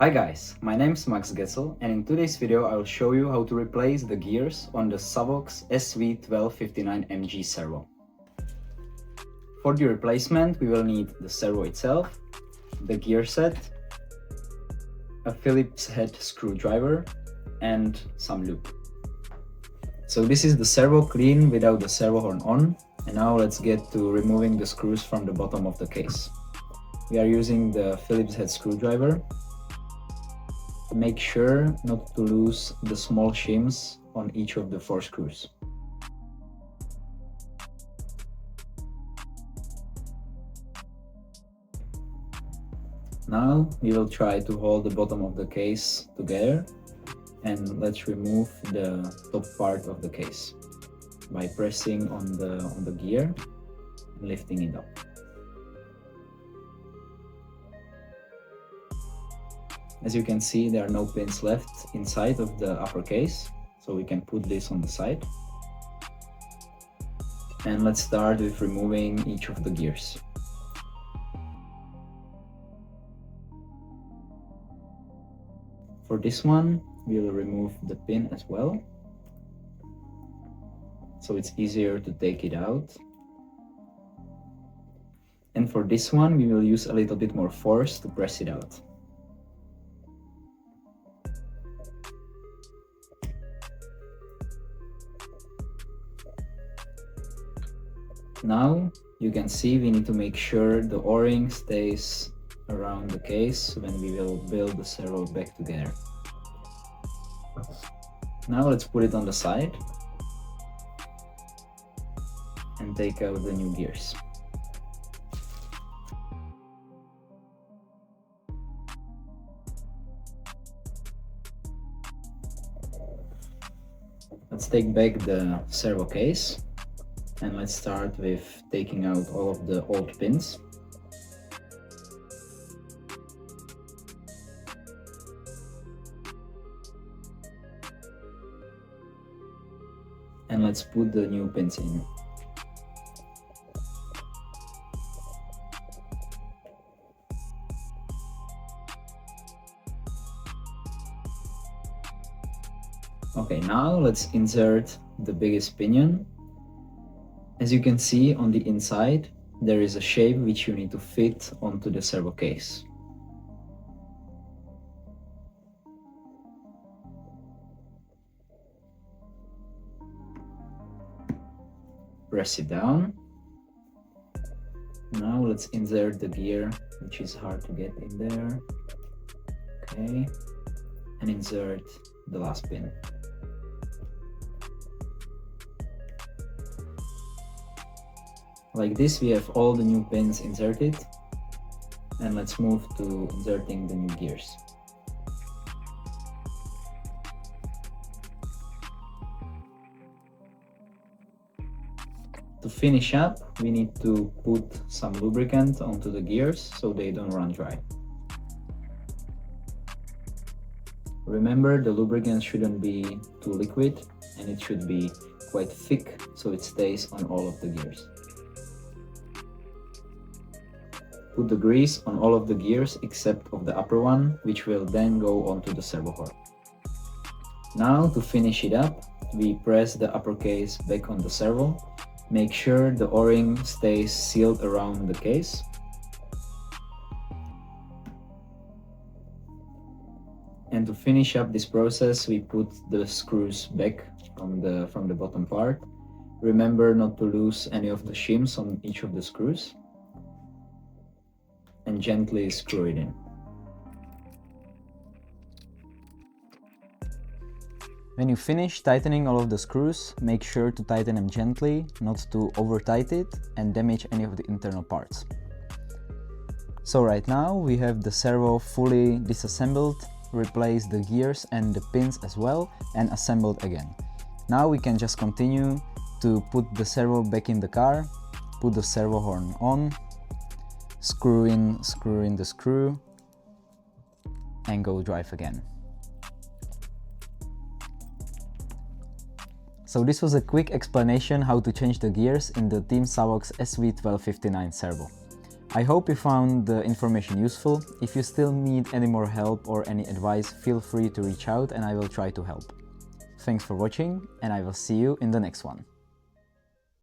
Hi guys, my name is Max Götzl, and in today's video I will show you how to replace the gears on the TeamSavox SV-1259MG Servo. For the replacement we will need the servo itself, the gear set, a Phillips head screwdriver, and some lube. So this is the servo clean without the servo horn on, and now let's get to removing the screws from the bottom of the case. We are using the Phillips head screwdriver. Make sure not to lose the small shims on each of the 4 screws. Now we will try to hold the bottom of the case together, and let's remove the top part of the case by pressing on the gear and lifting it up. As you can see, there are no pins left inside of the upper case, so we can put this on the side. And let's start with removing each of the gears. For this one, we will remove the pin as well, so it's easier to take it out. And for this one, we will use a little bit more force to press it out. Now you can see we need to make sure the O-ring stays around the case when we will build the servo back together. Now let's put it on the side and take out the new gears. Let's take back the servo case. And let's start with taking out all of the old pins. And let's put the new pins in. Okay, now let's insert the biggest pinion. As you can see on the inside, there is a shape which you need to fit onto the servo case. Press it down. Now let's insert the gear, which is hard to get in there. Okay, and insert the last pin. Like this, we have all the new pins inserted, and let's move to inserting the new gears. To finish up, we need to put some lubricant onto the gears so they don't run dry. Remember, the lubricant shouldn't be too liquid, and it should be quite thick so it stays on all of the gears. Put the grease on all of the gears except of the upper one, which will then go onto the servo horn. Now to finish it up, we press the upper case back on the servo. Make sure the O-ring stays sealed around the case. And to finish up this process, we put the screws back from the bottom part. Remember not to lose any of the shims on each of the screws, and gently screw it in. When you finish tightening all of the screws, make sure to tighten them gently, not to over tighten it and damage any of the internal parts. So right now we have the servo fully disassembled, replaced the gears and the pins as well, and assembled again. Now we can just continue to put the servo back in the car, put the servo horn on, screw in the screw, and go drive again. So this was a quick explanation how to change the gears in the TeamSavox SV-1259 Servo. I hope you found the information useful. If you still need any more help or any advice, feel free to reach out and I will try to help. Thanks for watching and I will see you in the next one.